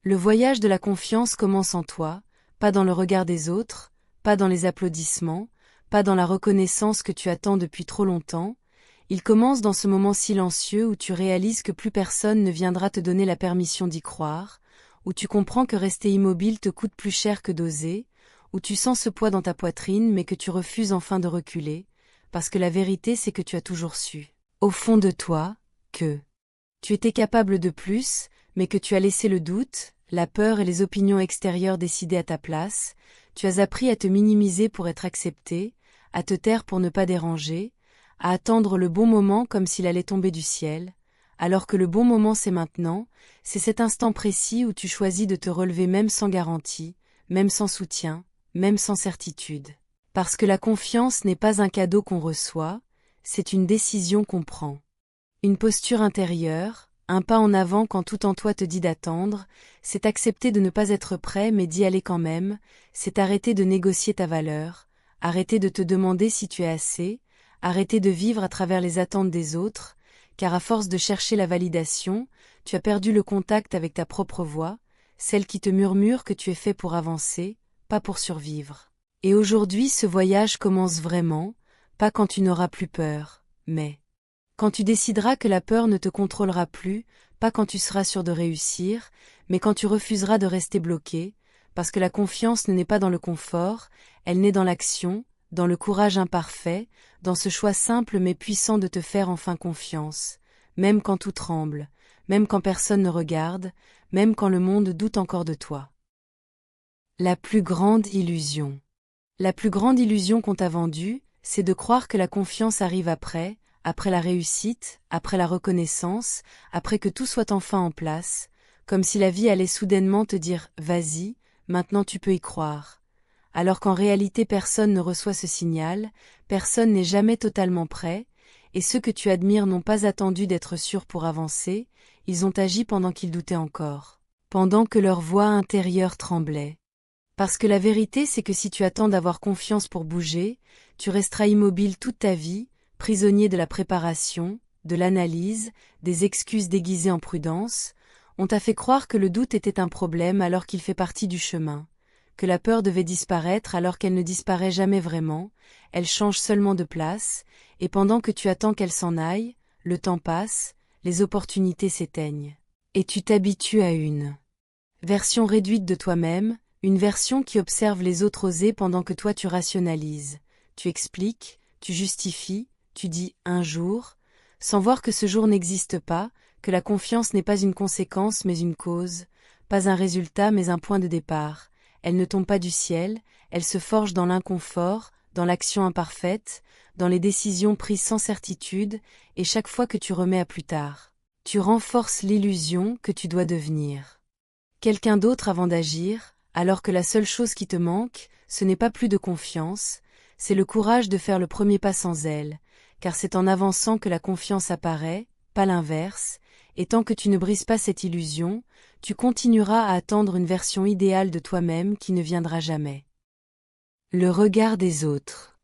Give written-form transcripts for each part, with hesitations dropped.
Le voyage de la confiance commence en toi, pas dans le regard des autres, pas dans les applaudissements, pas dans la reconnaissance que tu attends depuis trop longtemps. Il commence dans ce moment silencieux où tu réalises que plus personne ne viendra te donner la permission d'y croire, où tu comprends que rester immobile te coûte plus cher que d'oser, où tu sens ce poids dans ta poitrine mais que tu refuses enfin de reculer, parce que la vérité c'est que tu as toujours su, au fond de toi, que tu étais capable de plus, mais que tu as laissé le doute, la peur et les opinions extérieures décider à ta place. Tu as appris à te minimiser pour être accepté, à te taire pour ne pas déranger, à attendre le bon moment comme s'il allait tomber du ciel, alors que le bon moment c'est maintenant, c'est cet instant précis où tu choisis de te relever même sans garantie, même sans soutien, même sans certitude. Parce que la confiance n'est pas un cadeau qu'on reçoit, c'est une décision qu'on prend. Une posture intérieure, un pas en avant quand tout en toi te dit d'attendre, c'est accepter de ne pas être prêt mais d'y aller quand même, c'est arrêter de négocier ta valeur, arrêter de te demander si tu es assez, arrêter de vivre à travers les attentes des autres, car à force de chercher la validation, tu as perdu le contact avec ta propre voix, celle qui te murmure que tu es fait pour avancer, pas pour survivre. Et aujourd'hui ce voyage commence vraiment, pas quand tu n'auras plus peur, mais quand tu décideras que la peur ne te contrôlera plus, pas quand tu seras sûr de réussir, mais quand tu refuseras de rester bloqué, parce que la confiance ne naît pas dans le confort, elle naît dans l'action, dans le courage imparfait, dans ce choix simple mais puissant de te faire enfin confiance, même quand tout tremble, même quand personne ne regarde, même quand le monde doute encore de toi. La plus grande illusion. La plus grande illusion qu'on t'a vendue, c'est de croire que la confiance arrive après la réussite, après la reconnaissance, après que tout soit enfin en place, comme si la vie allait soudainement te dire « Vas-y, maintenant tu peux y croire ». Alors qu'en réalité personne ne reçoit ce signal, personne n'est jamais totalement prêt, et ceux que tu admires n'ont pas attendu d'être sûrs pour avancer, ils ont agi pendant qu'ils doutaient encore, pendant que leur voix intérieure tremblait. Parce que la vérité c'est que si tu attends d'avoir confiance pour bouger, tu resteras immobile toute ta vie, prisonnier de la préparation, de l'analyse, des excuses déguisées en prudence. On t'a fait croire que le doute était un problème alors qu'il fait partie du chemin, que la peur devait disparaître alors qu'elle ne disparaît jamais vraiment, elle change seulement de place, et pendant que tu attends qu'elle s'en aille, le temps passe, les opportunités s'éteignent. Et tu t'habitues à une version réduite de toi-même, une version qui observe les autres oser pendant que toi tu rationalises, tu expliques, tu justifies, tu dis « un jour », sans voir que ce jour n'existe pas, que la confiance n'est pas une conséquence mais une cause, pas un résultat mais un point de départ. Elle ne tombe pas du ciel, elle se forge dans l'inconfort, dans l'action imparfaite, dans les décisions prises sans certitude, et chaque fois que tu remets à plus tard, tu renforces l'illusion que tu dois devenir quelqu'un d'autre avant d'agir, alors que la seule chose qui te manque, ce n'est pas plus de confiance, c'est le courage de faire le premier pas sans elle, car c'est en avançant que la confiance apparaît, pas l'inverse, et tant que tu ne brises pas cette illusion, tu continueras à attendre une version idéale de toi-même qui ne viendra jamais. Le regard des autres.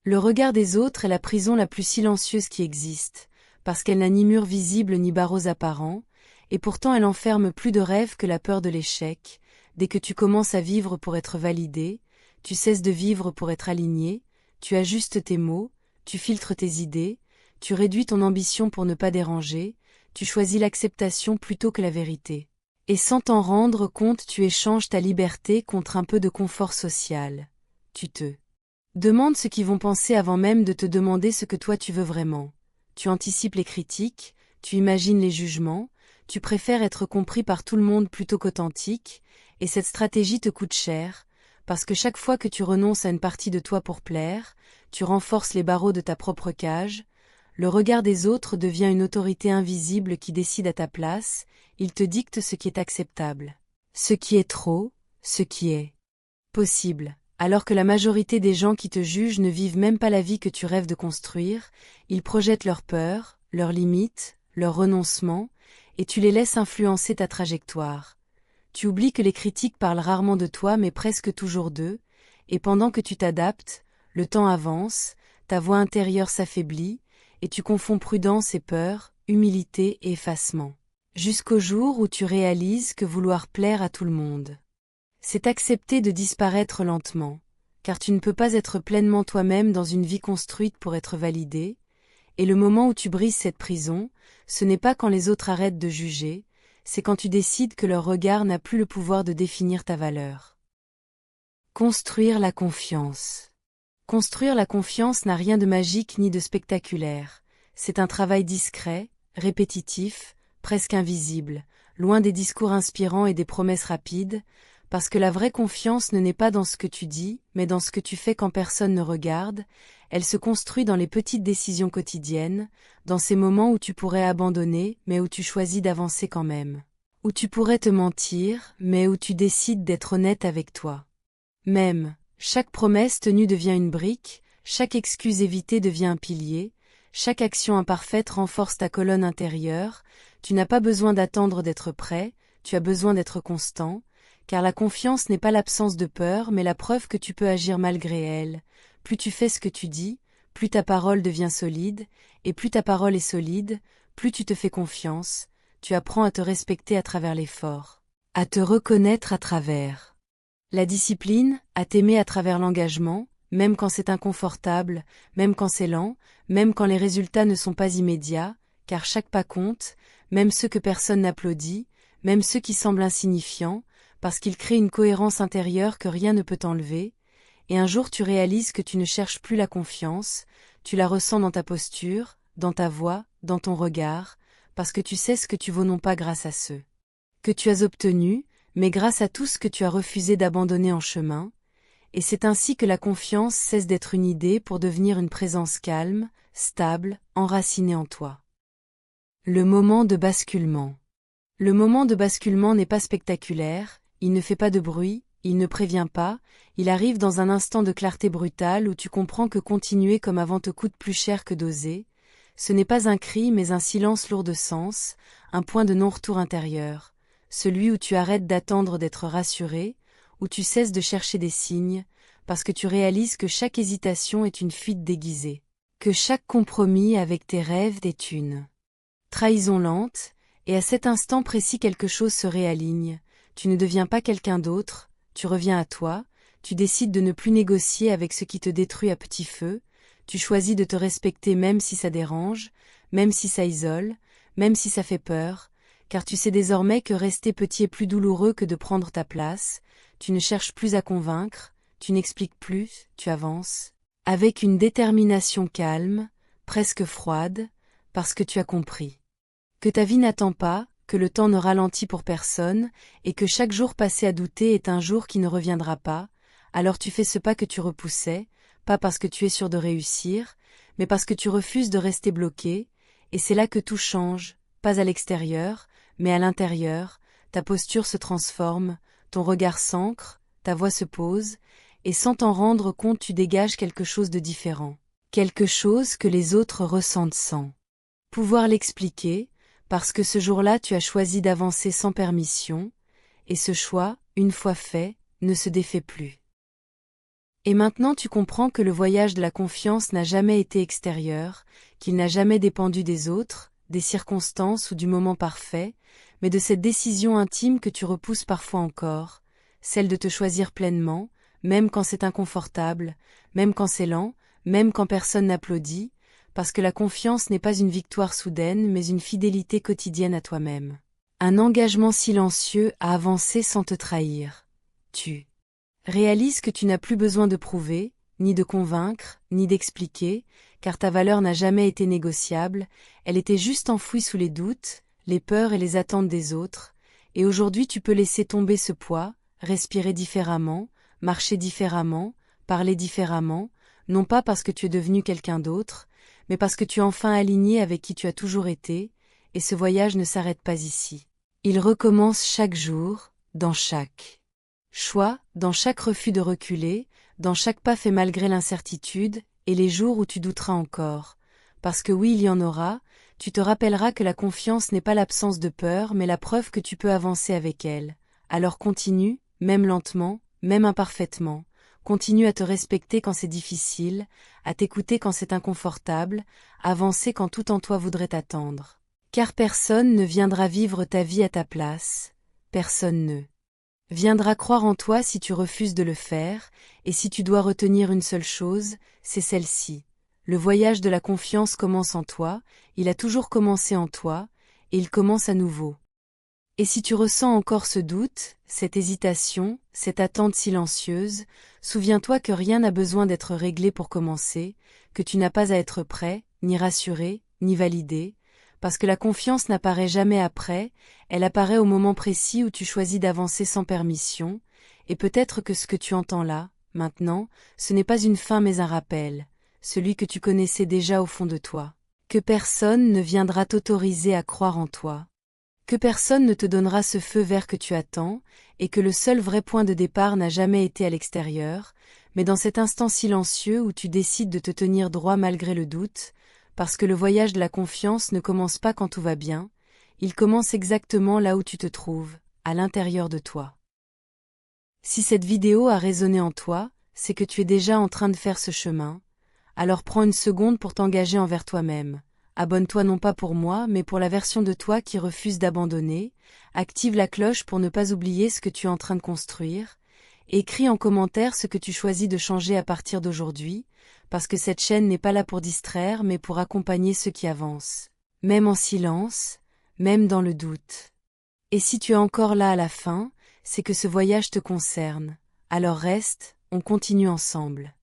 Le regard des autres est la prison la plus silencieuse qui existe, parce qu'elle n'a ni mur visible ni barreaux apparents, et pourtant elle enferme plus de rêves que la peur de l'échec. Dès que tu commences à vivre pour être validé, tu cesses de vivre pour être aligné, tu ajustes tes mots, tu filtres tes idées, tu réduis ton ambition pour ne pas déranger, tu choisis l'acceptation plutôt que la vérité. Et sans t'en rendre compte tu échanges ta liberté contre un peu de confort social. Tu te demandes ce qu'ils vont penser avant même de te demander ce que toi tu veux vraiment. Tu anticipes les critiques, tu imagines les jugements, tu préfères être compris par tout le monde plutôt qu'authentique, et cette stratégie te coûte cher, parce que chaque fois que tu renonces à une partie de toi pour plaire, tu renforces les barreaux de ta propre cage, le regard des autres devient une autorité invisible qui décide à ta place, il te dicte ce qui est acceptable, ce qui est trop, ce qui est possible. Alors que la majorité des gens qui te jugent ne vivent même pas la vie que tu rêves de construire, ils projettent leurs peurs, leurs limites, leurs renoncements, et tu les laisses influencer ta trajectoire. Tu oublies que les critiques parlent rarement de toi mais presque toujours d'eux, et pendant que tu t'adaptes, le temps avance, ta voix intérieure s'affaiblit, et tu confonds prudence et peur, humilité et effacement. Jusqu'au jour où tu réalises que vouloir plaire à tout le monde, c'est accepter de disparaître lentement, car tu ne peux pas être pleinement toi-même dans une vie construite pour être validé, et le moment où tu brises cette prison, ce n'est pas quand les autres arrêtent de juger, c'est quand tu décides que leur regard n'a plus le pouvoir de définir ta valeur. Construire la confiance. Construire la confiance n'a rien de magique ni de spectaculaire. C'est un travail discret, répétitif, presque invisible, loin des discours inspirants et des promesses rapides, parce que la vraie confiance ne naît pas dans ce que tu dis, mais dans ce que tu fais quand personne ne regarde. Elle se construit dans les petites décisions quotidiennes, dans ces moments où tu pourrais abandonner, mais où tu choisis d'avancer quand même. Où tu pourrais te mentir, mais où tu décides d'être honnête avec toi. Même, chaque promesse tenue devient une brique, chaque excuse évitée devient un pilier, chaque action imparfaite renforce ta colonne intérieure. Tu n'as pas besoin d'attendre d'être prêt, tu as besoin d'être constant, car la confiance n'est pas l'absence de peur mais la preuve que tu peux agir malgré elle. Plus tu fais ce que tu dis, plus ta parole devient solide, et plus ta parole est solide, plus tu te fais confiance, tu apprends à te respecter à travers l'effort, à te reconnaître à travers la discipline, à t'aimer à travers l'engagement, même quand c'est inconfortable, même quand c'est lent, même quand les résultats ne sont pas immédiats, car chaque pas compte, même ceux que personne n'applaudit, même ceux qui semblent insignifiants, parce qu'ils créent une cohérence intérieure que rien ne peut enlever, et un jour tu réalises que tu ne cherches plus la confiance, tu la ressens dans ta posture, dans ta voix, dans ton regard, parce que tu sais ce que tu vaux non pas grâce à ceux que tu as obtenus, mais grâce à tout ce que tu as refusé d'abandonner en chemin, et c'est ainsi que la confiance cesse d'être une idée pour devenir une présence calme, stable, enracinée en toi. Le moment de basculement. Le moment de basculement n'est pas spectaculaire, il ne fait pas de bruit, il ne prévient pas, il arrive dans un instant de clarté brutale où tu comprends que continuer comme avant te coûte plus cher que d'oser. Ce n'est pas un cri mais un silence lourd de sens, un point de non-retour intérieur, celui où tu arrêtes d'attendre d'être rassuré, où tu cesses de chercher des signes, parce que tu réalises que chaque hésitation est une fuite déguisée, que chaque compromis avec tes rêves est une trahison lente, et à cet instant précis quelque chose se réaligne, tu ne deviens pas quelqu'un d'autre, tu reviens à toi, tu décides de ne plus négocier avec ce qui te détruit à petit feu, tu choisis de te respecter même si ça dérange, même si ça isole, même si ça fait peur, car tu sais désormais que rester petit est plus douloureux que de prendre ta place, tu ne cherches plus à convaincre, tu n'expliques plus, tu avances, avec une détermination calme, presque froide, parce que tu as compris que ta vie n'attend pas, que le temps ne ralentit pour personne, et que chaque jour passé à douter est un jour qui ne reviendra pas, alors tu fais ce pas que tu repoussais, pas parce que tu es sûr de réussir, mais parce que tu refuses de rester bloqué, et c'est là que tout change, pas à l'extérieur, mais à l'intérieur, ta posture se transforme, ton regard s'ancre, ta voix se pose, et sans t'en rendre compte tu dégages quelque chose de différent, quelque chose que les autres ressentent sans pouvoir l'expliquer, parce que ce jour-là tu as choisi d'avancer sans permission, et ce choix, une fois fait, ne se défait plus. Et maintenant tu comprends que le voyage de la confiance n'a jamais été extérieur, qu'il n'a jamais dépendu des autres, des circonstances ou du moment parfait, mais de cette décision intime que tu repousses parfois encore, celle de te choisir pleinement, même quand c'est inconfortable, même quand c'est lent, même quand personne n'applaudit, parce que la confiance n'est pas une victoire soudaine mais une fidélité quotidienne à toi-même. Un engagement silencieux à avancer sans te trahir. Tu réalises que tu n'as plus besoin de prouver, ni de convaincre, ni d'expliquer, car ta valeur n'a jamais été négociable, elle était juste enfouie sous les doutes, les peurs et les attentes des autres, et aujourd'hui tu peux laisser tomber ce poids, respirer différemment, marcher différemment, parler différemment, non pas parce que tu es devenu quelqu'un d'autre, mais parce que tu es enfin aligné avec qui tu as toujours été, et ce voyage ne s'arrête pas ici. Il recommence chaque jour, dans chaque choix, dans chaque refus de reculer, dans chaque pas fait malgré l'incertitude, et les jours où tu douteras encore. Parce que oui, il y en aura, tu te rappelleras que la confiance n'est pas l'absence de peur mais la preuve que tu peux avancer avec elle. Alors continue, même lentement, même imparfaitement. Continue à te respecter quand c'est difficile, à t'écouter quand c'est inconfortable, à avancer quand tout en toi voudrait t'attendre. Car personne ne viendra vivre ta vie à ta place, personne ne viendra croire en toi si tu refuses de le faire, et si tu dois retenir une seule chose, c'est celle-ci. Le voyage de la confiance commence en toi, il a toujours commencé en toi, et il commence à nouveau. Et si tu ressens encore ce doute, cette hésitation, cette attente silencieuse, souviens-toi que rien n'a besoin d'être réglé pour commencer, que tu n'as pas à être prêt, ni rassuré, ni validé, parce que la confiance n'apparaît jamais après, elle apparaît au moment précis où tu choisis d'avancer sans permission, et peut-être que ce que tu entends là, maintenant, ce n'est pas une fin mais un rappel, celui que tu connaissais déjà au fond de toi. Que personne ne viendra t'autoriser à croire en toi. Que personne ne te donnera ce feu vert que tu attends, et que le seul vrai point de départ n'a jamais été à l'extérieur, mais dans cet instant silencieux où tu décides de te tenir droit malgré le doute, parce que le voyage de la confiance ne commence pas quand tout va bien, il commence exactement là où tu te trouves, à l'intérieur de toi. Si cette vidéo a résonné en toi, c'est que tu es déjà en train de faire ce chemin, alors prends une seconde pour t'engager envers toi-même. Abonne-toi non pas pour moi, mais pour la version de toi qui refuse d'abandonner, active la cloche pour ne pas oublier ce que tu es en train de construire, écris en commentaire ce que tu choisis de changer à partir d'aujourd'hui, parce que cette chaîne n'est pas là pour distraire mais pour accompagner ceux qui avancent, même en silence, même dans le doute. Et si tu es encore là à la fin, c'est que ce voyage te concerne, alors reste, on continue ensemble.